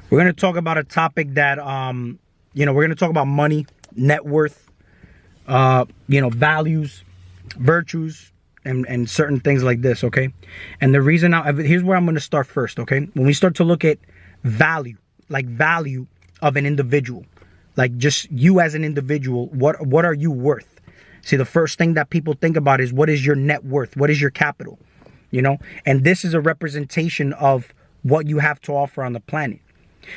We're going to talk about a topic that, we're going to talk about money, net worth, values, virtues, and certain things like this, okay? And the reason here's where I'm going to start first, okay? When we start to look at value, like value of an individual, like just you as an individual, what are you worth? See, the first thing that people think about is what is your net worth? What is your capital? And this is a representation of what you have to offer on the planet.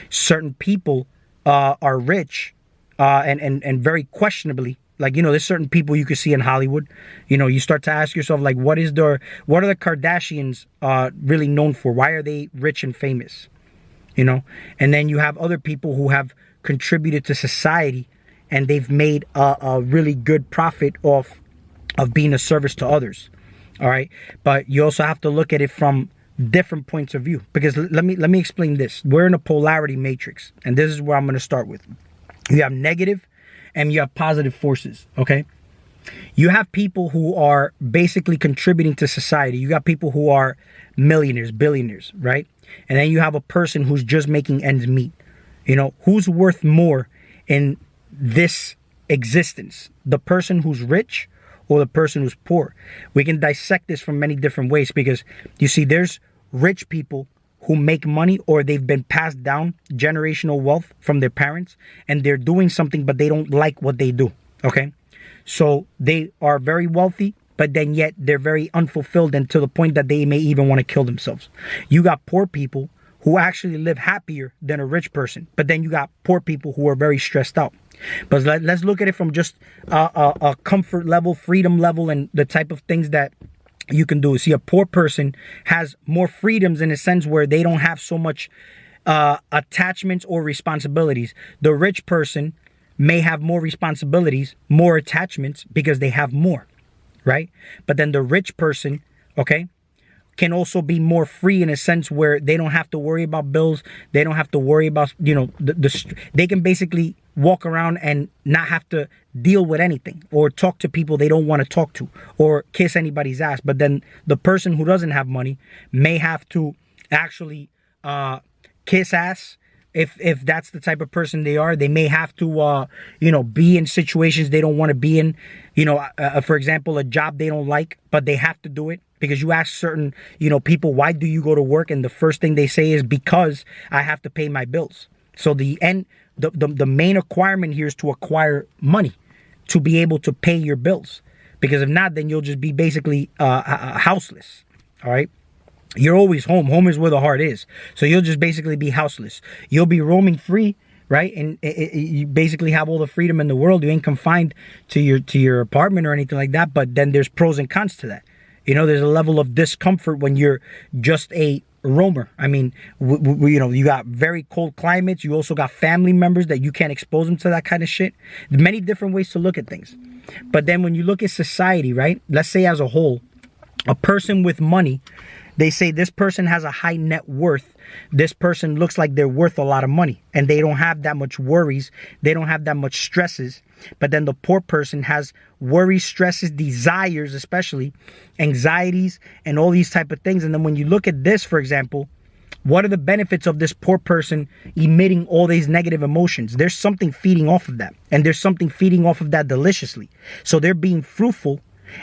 Certain people are rich and very questionably, like, there's certain people you could see in Hollywood. You start to ask yourself, like, what are the Kardashians really known for? Why are they rich and famous? And then you have other people who have contributed to society and they've made a really good profit off of being a service to others. All right. But you also have to look at it from different points of view, because let me explain this. We're in a polarity matrix, and this is where I'm going to start with. You have negative and you have positive forces. Okay. You have people who are basically contributing to society. You got people who are millionaires, billionaires, right? And then you have a person who's just making ends meet. Who's worth more in this existence? The person who's rich or the person who's poor? We can dissect this from many different ways, because you see, there's rich people who make money, or they've been passed down generational wealth from their parents, and they're doing something but they don't like what they do. Okay, so they are very wealthy, but then yet they're very unfulfilled, and to the point that they may even want to kill themselves. You got poor people who actually live happier than a rich person, but then you got poor people who are very stressed out. But let's look at it from just a comfort level, freedom level, and the type of things that you can do. See, a poor person has more freedoms in a sense where they don't have so much attachments or responsibilities. The rich person may have more responsibilities, more attachments, because they have more, right? But then the rich person, okay, can also be more free in a sense where they don't have to worry about bills. They don't have to worry about, they can basically walk around and not have to deal with anything, or talk to people they don't want to talk to, or kiss anybody's ass. But then the person who doesn't have money may have to actually kiss ass. If that's the type of person they are, they may have to, be in situations they don't want to be in. For example, a job they don't like, but they have to do it. Because you ask certain, people, why do you go to work? And the first thing they say is, because I have to pay my bills. So the main requirement here is to acquire money to be able to pay your bills. Because if not, then you'll just be basically houseless. All right. You're always home. Home is where the heart is. So you'll just basically be houseless. You'll be roaming free, right? And you basically have all the freedom in the world. You ain't confined to your apartment or anything like that. But then there's pros and cons to that. There's a level of discomfort when you're just a roamer. I mean, you got very cold climates. You also got family members that you can't expose them to that kind of shit. There's many different ways to look at things. But then when you look at society, right? Let's say as a whole, a person with money, they say this person has a high net worth. This person looks like they're worth a lot of money, and they don't have that much worries. They don't have that much stresses. But then the poor person has worries, stresses, desires, especially anxieties, and all these type of things. And then when you look at this, for example, what are the benefits of this poor person emitting all these negative emotions? There's something feeding off of that, and there's something feeding off of that deliciously. So they're being fruitful,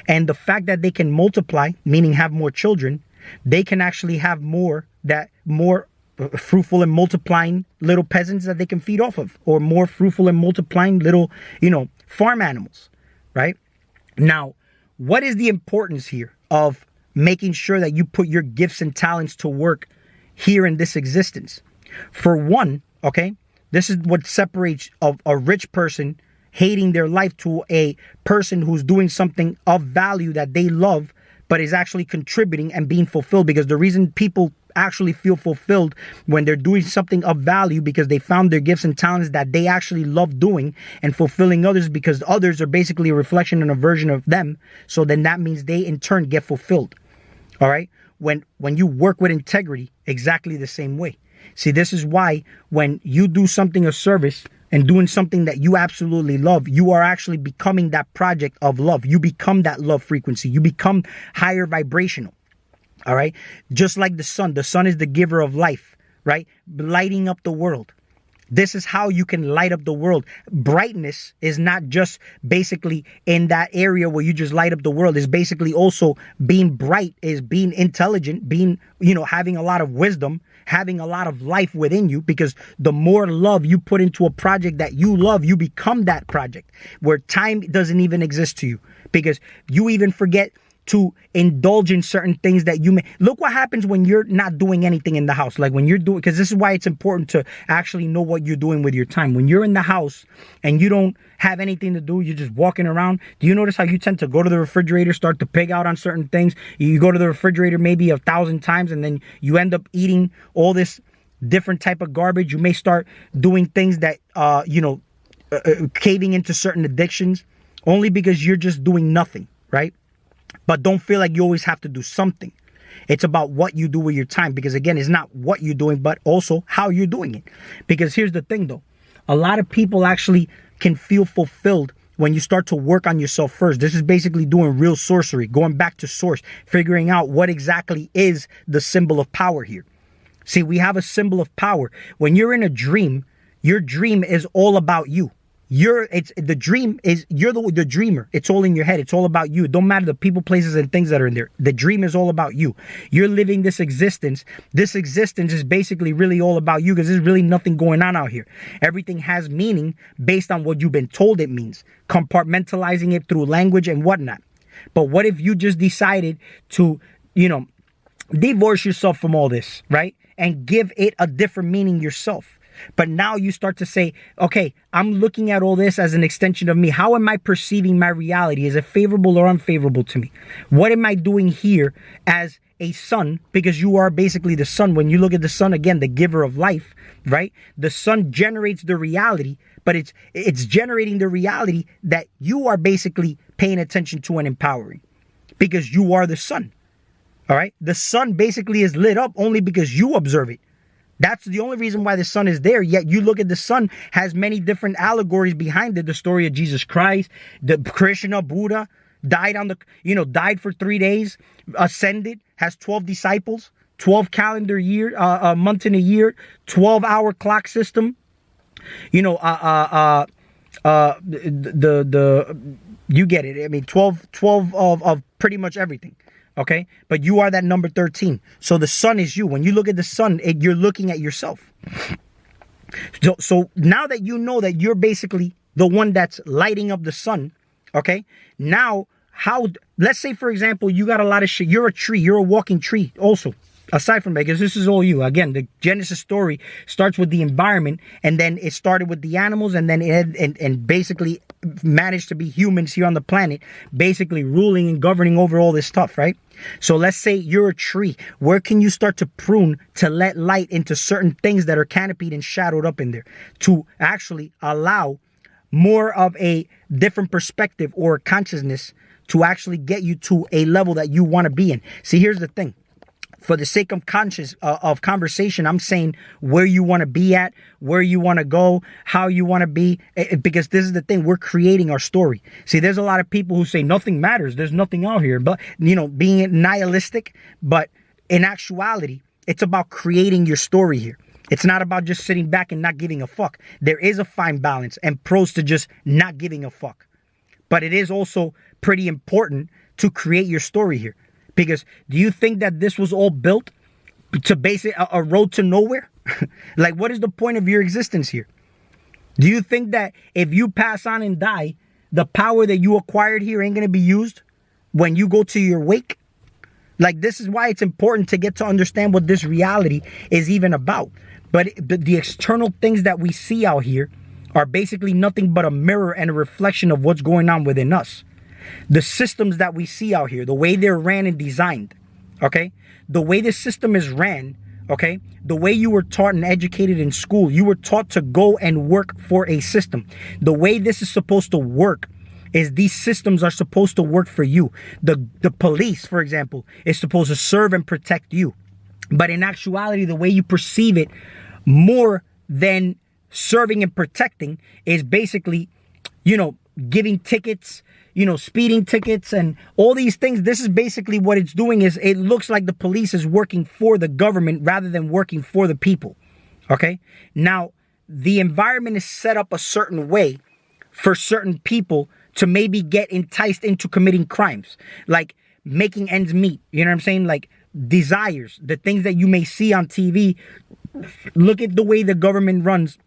and the fact that they can multiply, meaning have more children, they can actually have more fruitful and multiplying little peasants that they can feed off of, or more fruitful and multiplying little, farm animals, right? Now, what is the importance here of making sure that you put your gifts and talents to work here in this existence? For one, okay, this is what separates a rich person hating their life to a person who's doing something of value that they love, but is actually contributing and being fulfilled. Because the reason people actually feel fulfilled when they're doing something of value, because they found their gifts and talents that they actually love doing, and fulfilling others, because others are basically a reflection and a version of them. So then that means they in turn get fulfilled. All right. When you work with integrity, exactly the same way. See, this is why when you do something of service and doing something that you absolutely love, you are actually becoming that project of love. You become that love frequency. You become higher vibrational. All right. Just like the sun is the giver of life, right? Lighting up the world. This is how you can light up the world. Brightness is not just basically in that area where you just light up the world. It's basically also being bright, is being intelligent, being, having a lot of wisdom, having a lot of life within you, because the more love you put into a project that you love, you become that project where time doesn't even exist to you, because you even forget to indulge in certain things that you may. Look what happens when you're not doing anything in the house. Like when you're doing, because this is why it's important to actually know what you're doing with your time. When you're in the house and you don't have anything to do, you're just walking around. Do you notice how you tend to go to the refrigerator, start to pig out on certain things? You go to the refrigerator maybe 1,000 times, and then you end up eating all this different type of garbage. You may start doing things that, caving into certain addictions only because you're just doing nothing, right? But don't feel like you always have to do something. It's about what you do with your time, because again, it's not what you're doing, but also how you're doing it. Because here's the thing though, a lot of people actually can feel fulfilled when you start to work on yourself first. This is basically doing real sorcery, going back to source, figuring out what exactly is the symbol of power here. See, we have a symbol of power. When you're in a dream, your dream is all about you. You're the dreamer. It's all in your head. It's all about you. It don't matter the people, places, and things that are in there. The dream is all about you. You're living this existence. This existence is basically really all about you, because there's really nothing going on out here. Everything has meaning based on what you've been told it means, compartmentalizing it through language and whatnot. But what if you just decided to, divorce yourself from all this, right? And give it a different meaning yourself. But now you start to say, okay, I'm looking at all this as an extension of me. How am I perceiving my reality? Is it favorable or unfavorable to me? What am I doing here as a sun? Because you are basically the sun. When you look at the sun, again, the giver of life, right? The sun generates the reality, but it's generating the reality that you are basically paying attention to and empowering, because you are the sun. All right. The sun basically is lit up only because you observe it. That's the only reason why the sun is there. Yet you look at the sun, has many different allegories behind it. The story of Jesus Christ, the Krishna, Buddha, died for 3 days, ascended, has 12 disciples, 12 calendar year, month in a year, 12-hour clock system. You get it. I mean, 12 of pretty much everything. Okay, but you are that number 13. So the sun is you. When you look at the sun, you're looking at yourself. So now that you know that you're basically the one that's lighting up the sun, okay, now let's say, for example, you got a lot of shit. You're a tree. You're a walking tree also. Aside from that, because this is all you. Again, the Genesis story starts with the environment, and then it started with the animals, and then and basically managed to be humans here on the planet, basically ruling and governing over all this stuff, right? So let's say you're a tree. Where can you start to prune to let light into certain things that are canopied and shadowed up in there, to actually allow more of a different perspective or consciousness to actually get you to a level that you want to be in? See, here's the thing. For the sake of conversation, I'm saying where you want to be at, where you want to go, how you want to be, because this is the thing. We're creating our story. See, there's a lot of people who say nothing matters. There's nothing out here, but being nihilistic. But in actuality, it's about creating your story here. It's not about just sitting back and not giving a fuck. There is a fine balance and pros to just not giving a fuck. But it is also pretty important to create your story here. Because do you think that this was all built to base it a road to nowhere? Like, what is the point of your existence here? Do you think that if you pass on and die, the power that you acquired here ain't going to be used when you go to your wake? Like, this is why it's important to get to understand what this reality is even about. But the external things that we see out here are basically nothing but a mirror and a reflection of what's going on within us. The systems that we see out here, the way they're ran and designed, okay? The way the system is ran, okay? The way you were taught and educated in school, you were taught to go and work for a system. The way this is supposed to work is these systems are supposed to work for you. The police, for example, is supposed to serve and protect you. But in actuality, the way you perceive it, more than serving and protecting, is basically, giving tickets, speeding tickets and all these things. This is basically what it's doing. Is it looks like the police is working for the government rather than working for the people. Okay. Now, the environment is set up a certain way for certain people to maybe get enticed into committing crimes, like making ends meet. You know what I'm saying? Like desires, the things that you may see on TV. Look at the way the government runs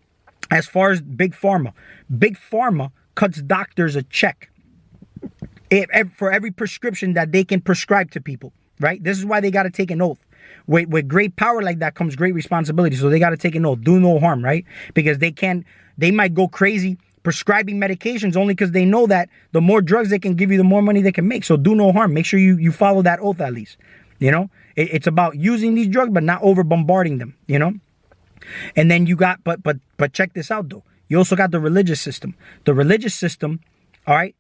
as far as Big Pharma. Big Pharma cuts doctors a check for every prescription that they can prescribe to people, right? This is why they got to take an oath. With great power like that comes great responsibility. So they got to take an oath, do no harm, right? Because they might go crazy prescribing medications only because they know that the more drugs they can give you, the more money they can make. So do no harm. Make sure you follow that oath at least. It's about using these drugs, but not over bombarding them, And then you got, but check this out though. You also got the religious system. The religious system, all right,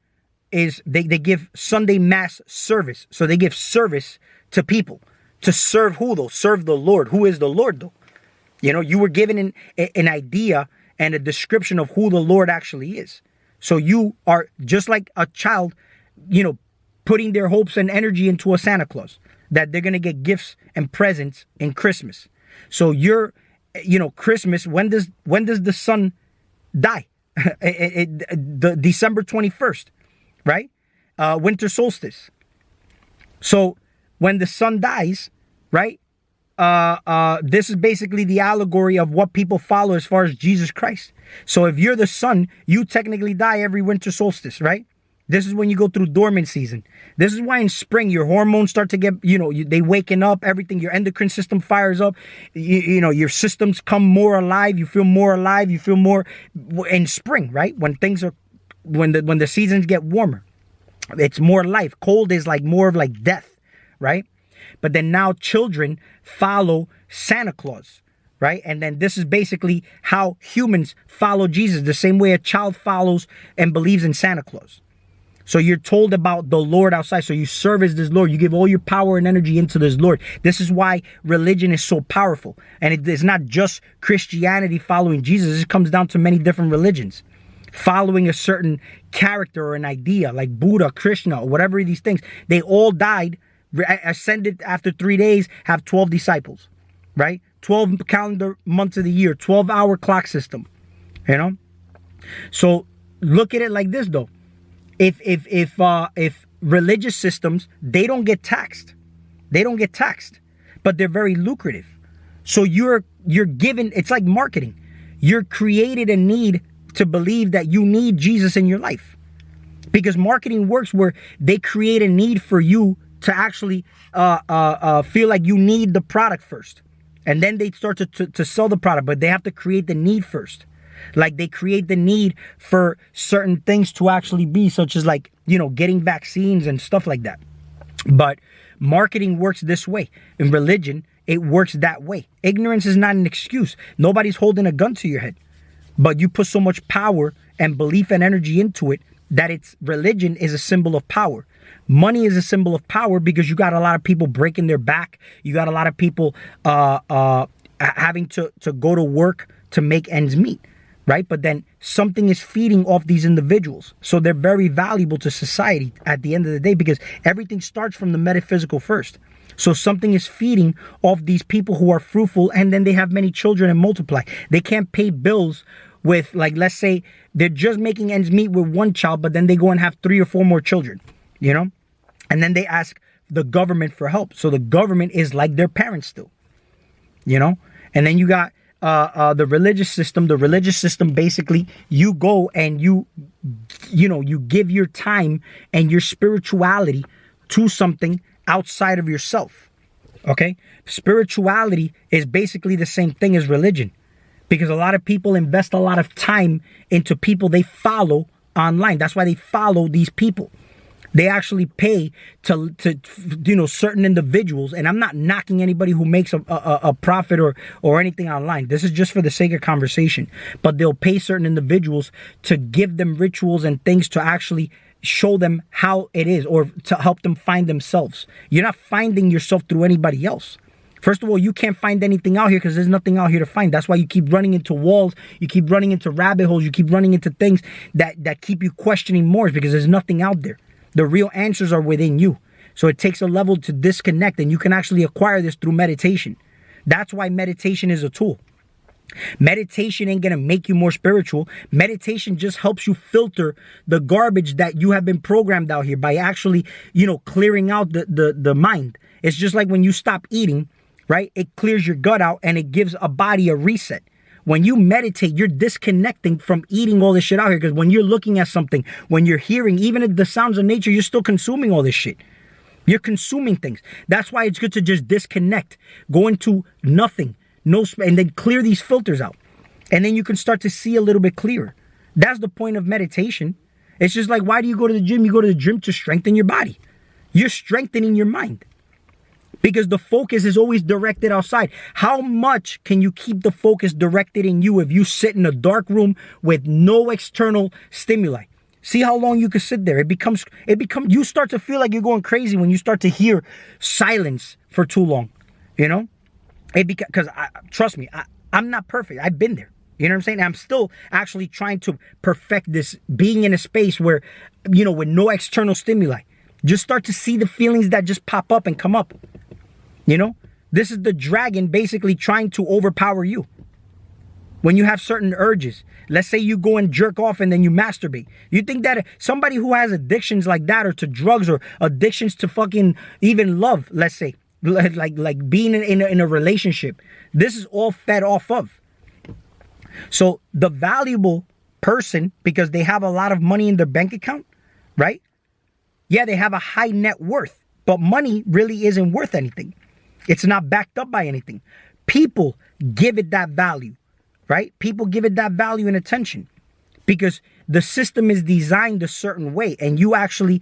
is they give Sunday mass service. So they give service to people. To serve who though? Serve the Lord. Who is the Lord though? You were given an idea and a description of who the Lord actually is. So you are just like a child, putting their hopes and energy into a Santa Claus, that they're going to get gifts and presents in Christmas. So Christmas, when does the sun die? The December 21st, right? Winter solstice. So when the sun dies, right? This is basically the allegory of what people follow as far as Jesus Christ. So if you're the sun, you technically die every winter solstice, right? This is when you go through dormant season. This is why in spring your hormones start to get, they waking up, everything, your endocrine system fires up, your systems come more alive, you feel more alive, you feel more in spring, right? When the seasons get warmer, it's more life. Cold is like more of like death, right? But then now children follow Santa Claus, right? And then this is basically how humans follow Jesus, the same way a child follows and believes in Santa Claus. So you're told about the Lord outside. So you service this Lord. You give all your power and energy into this Lord. This is why religion is so powerful. And it is not just Christianity following Jesus. It comes down to many different religions. Following a certain character or an idea like Buddha, Krishna, or whatever these things. They all died, ascended after 3 days, have 12 disciples, right? 12 calendar months of the year, 12-hour clock system, So look at it like this though. If religious systems, they don't get taxed, but they're very lucrative. So you're given, it's like marketing. You're created a need to believe that you need Jesus in your life, because marketing works where they create a need for you to actually feel like you need the product first, and then they start to sell the product, but they have to create the need first. Like they create the need for certain things to actually be, such as like, getting vaccines and stuff like that. But marketing works this way. In religion, it works that way. Ignorance is not an excuse. Nobody's holding a gun to your head. But you put so much power and belief and energy into it that religion is a symbol of power. Money is a symbol of power because you got a lot of people breaking their back. You got a lot of people having to go to work to make ends meet. Right? But then something is feeding off these individuals. So they're very valuable to society at the end of the day, because everything starts from the metaphysical first. So something is feeding off these people who are fruitful, and then they have many children and multiply. They can't pay bills with, like, let's say they're just making ends meet with one child, but then they go and have 3 or 4 more children, And then they ask the government for help. So the government is like their parents still, And then you got the religious system. The religious system, basically, you go and you give your time and your spirituality to something outside of yourself. Okay? Spirituality is basically the same thing as religion, because a lot of people invest a lot of time into people they follow online. That's why they follow these people. They actually pay to certain individuals, and I'm not knocking anybody who makes a profit or anything online. This is just for the sake of conversation. But they'll pay certain individuals to give them rituals and things to actually show them how it is, or to help them find themselves. You're not finding yourself through anybody else. First of all, you can't find anything out here because there's nothing out here to find. That's why you keep running into walls, you keep running into rabbit holes, you keep running into things that keep you questioning more, because there's nothing out there. The real answers are within you. So it takes a level to disconnect, and you can actually acquire this through meditation. That's why meditation is a tool. Meditation ain't gonna make you more spiritual. Meditation just helps you filter the garbage that you have been programmed out here by actually, clearing out the mind. It's just like when you stop eating, right? It clears your gut out and it gives a body a reset. When you meditate, you're disconnecting from eating all this shit out here, because when you're looking at something, when you're hearing, even at the sounds of nature, you're still consuming all this shit. You're consuming things. That's why it's good to just disconnect, go into nothing, and then clear these filters out. And then you can start to see a little bit clearer. That's the point of meditation. It's just like, why do you go to the gym? You go to the gym to strengthen your body. You're strengthening your mind, because the focus is always directed outside. How much can you keep the focus directed in you if you sit in a dark room with no external stimuli? See how long you can sit there. You start to feel like you're going crazy when you start to hear silence for too long, because trust me, I'm not perfect. I've been there. You know what I'm saying? I'm still actually trying to perfect this, being in a space where, with no external stimuli, just start to see the feelings that just pop up and come up. This is the dragon basically trying to overpower you. When you have certain urges, let's say you go and jerk off and then you masturbate. You think that somebody who has addictions like that, or to drugs, or addictions to fucking even love, let's say, like being in a relationship, this is all fed off of. So the valuable person, because they have a lot of money in their bank account, right? Yeah, they have a high net worth, but money really isn't worth anything. It's not backed up by anything. People give it that value, right? People give it that value and attention because the system is designed a certain way, and you actually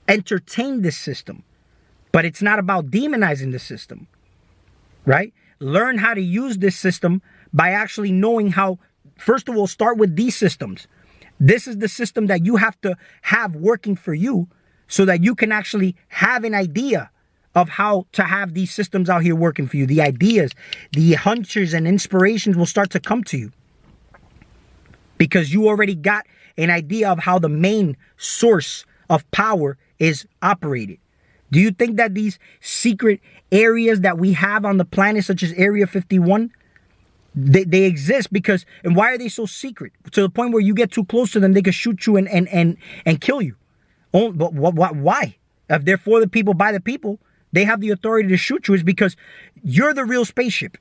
entertain this system. But it's not about demonizing the system, right? Learn how to use this system by actually knowing how. First of all, start with these systems. This is the system that you have to have working for you, so that you can actually have an idea of how to have these systems out here working for you. The ideas, the hunches and inspirations will start to come to you, because you already got an idea of how the main source of power is operated. Do you think that these secret areas that we have on the planet, such as Area 51, they exist because, and why are they so secret? To the point where you get too close to them, they can shoot you and kill you. Oh, but why? If they're for the people, by the people, they have the authority to shoot you, is because you're the real spaceship.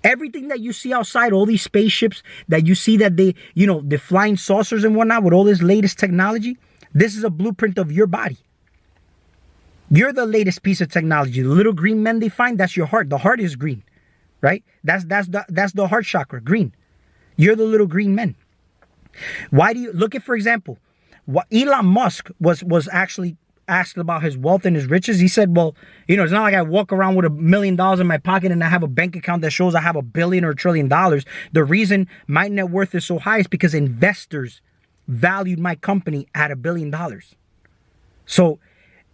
Everything that you see outside, all these spaceships that you see, that they, the flying saucers and whatnot with all this latest technology, this is a blueprint of your body. You're the latest piece of technology. The little green men they find, that's your heart. The heart is green, right? That's the heart chakra, green. You're the little green men. Why do you look at, for example, what Elon Musk was actually asked about his wealth and his riches? He said, well, it's not like I walk around with $1 million in my pocket and I have a bank account that shows I have $1 billion or $1 trillion. The reason my net worth is so high is because investors valued my company at $1 billion. So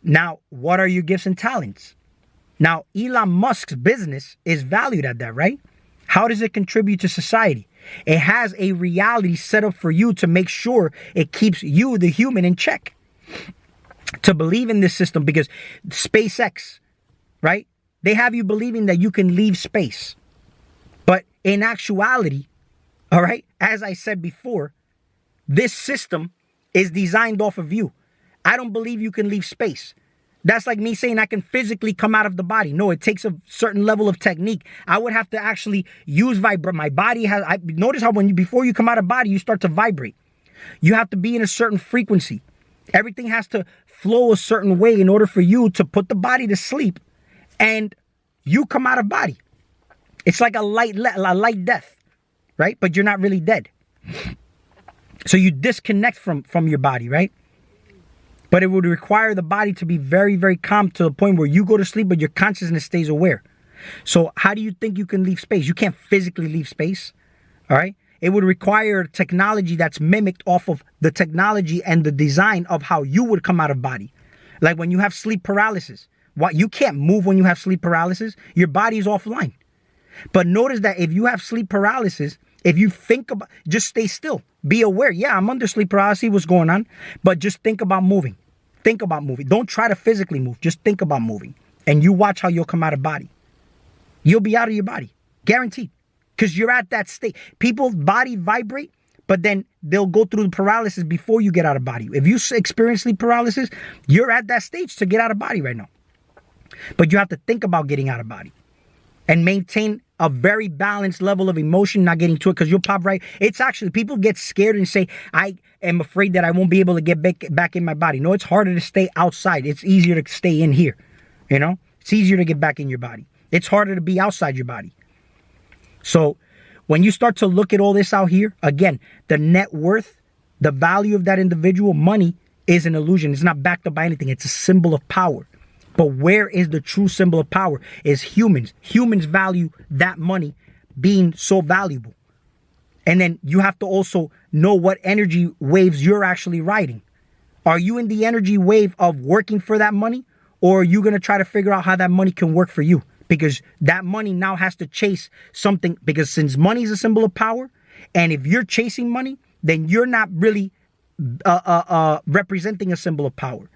now, what are your gifts and talents? Now, Elon Musk's business is valued at that, right? How does it contribute to society? It has a reality set up for you to make sure it keeps you, the human, in check. To believe in this system, because SpaceX, right? They have you believing that you can leave space. But in actuality, all right, as I said before, this system is designed off of you. I don't believe you can leave space. That's like me saying I can physically come out of the body. No, it takes a certain level of technique. I would have to actually use vibrate. My body has, notice how before you come out of body, you start to vibrate. You have to be in a certain frequency. Everything has to flow a certain way in order for you to put the body to sleep and you come out of body. It's like a light death, right? But you're not really dead. So you disconnect from your body, right? But it would require the body to be very, very calm to the point where you go to sleep, but your consciousness stays aware. So how do you think you can leave space? You can't physically leave space, all right? It would require technology that's mimicked off of the technology and the design of how you would come out of body. Like when you have sleep paralysis, What, you can't move when you have sleep paralysis. Your body's offline. But notice that if you have sleep paralysis, if you think about, just stay still. Be aware. Yeah, I'm under sleep paralysis. What's going on? But just think about moving. Think about moving. Don't try to physically move. Just think about moving. And you watch how you'll come out of body. You'll be out of your body. Guaranteed. Because you're at that state. People's body vibrate, but then they'll go through the paralysis before you get out of body. If you experience sleep paralysis, you're at that stage to get out of body right now. But you have to think about getting out of body and maintain a very balanced level of emotion, not getting to it, because you'll pop right. It's actually, people get scared and say, I am afraid that I won't be able to get back in my body. No, it's harder to stay outside. It's easier to stay in here. You know, it's easier to get back in your body. It's harder to be outside your body. So when you start to look at all this out here, again, the net worth, the value of that individual, money is an illusion. It's not backed up by anything. It's a symbol of power. But where is the true symbol of power? Is humans. Humans value that money being so valuable. And then you have to also know what energy waves you're actually riding. Are you in the energy wave of working for that money? Or are you going to try to figure out how that money can work for you? Because that money now has to chase something. Because since money is a symbol of power, and if you're chasing money, then you're not really representing a symbol of power.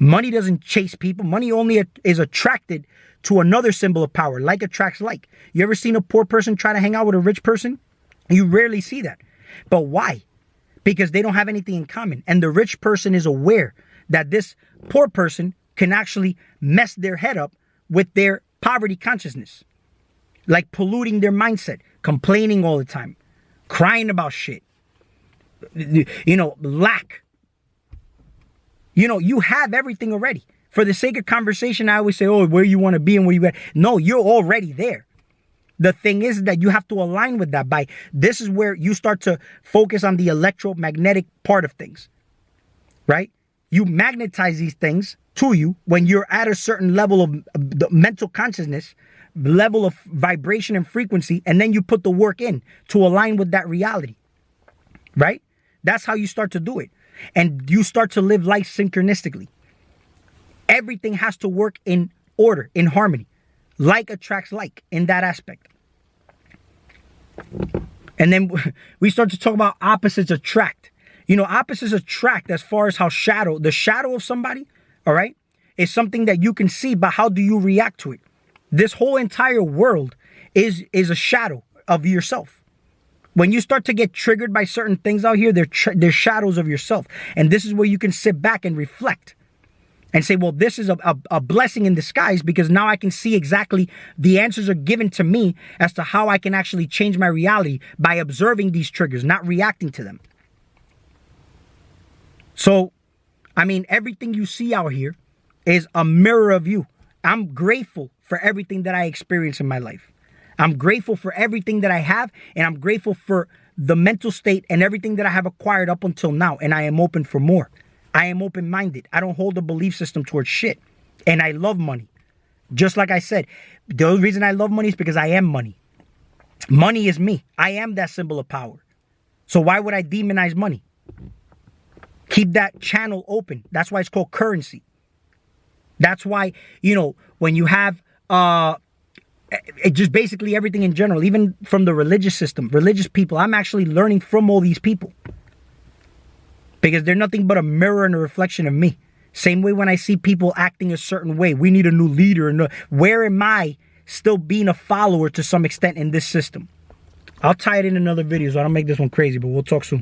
Money doesn't chase people. Money only is attracted to another symbol of power. Like attracts like. You ever seen a poor person try to hang out with a rich person? You rarely see that. But why? Because they don't have anything in common. And the rich person is aware that this poor person can actually mess their head up with their poverty consciousness. Like polluting their mindset. Complaining all the time. Crying about shit. You know, lack. You know, you have everything already. For the sake of conversation, I always say, oh, where you want to be and where you at. No, you're already there. The thing is that you have to align with that. This is where you start to focus on the electromagnetic part of things. Right? You magnetize these things to you when you're at a certain level of the mental consciousness, level of vibration and frequency, and then you put the work in to align with that reality. Right? That's how you start to do it. And you start to live life synchronistically. Everything has to work in order, in harmony. Like attracts like in that aspect. And then we start to talk about opposites attract. You know, opposites attract as far as how the shadow of somebody, all right, is something that you can see, but how do you react to it? This whole entire world is a shadow of yourself. When you start to get triggered by certain things out here, they're shadows of yourself. And this is where you can sit back and reflect and say, well, this is a blessing in disguise, because now I can see exactly the answers are given to me as to how I can actually change my reality by observing these triggers, not reacting to them. So, I mean, everything you see out here is a mirror of you. I'm grateful for everything that I experience in my life. I'm grateful for everything that I have, and I'm grateful for the mental state and everything that I have acquired up until now, and I am open for more. I am open-minded. I don't hold a belief system towards shit, and I love money. Just like I said, the only reason I love money is because I am money. Money is me. I am that symbol of power. So why would I demonize money? Keep that channel open. That's why it's called currency. That's why, you know, when you have just basically everything in general, even from the religious system, religious people, I'm actually learning from all these people. Because they're nothing but a mirror and a reflection of me. Same way when I see people acting a certain way, we need a new leader. And where am I still being a follower to some extent in this system? I'll tie it in another video, so I don't make this one crazy, but we'll talk soon.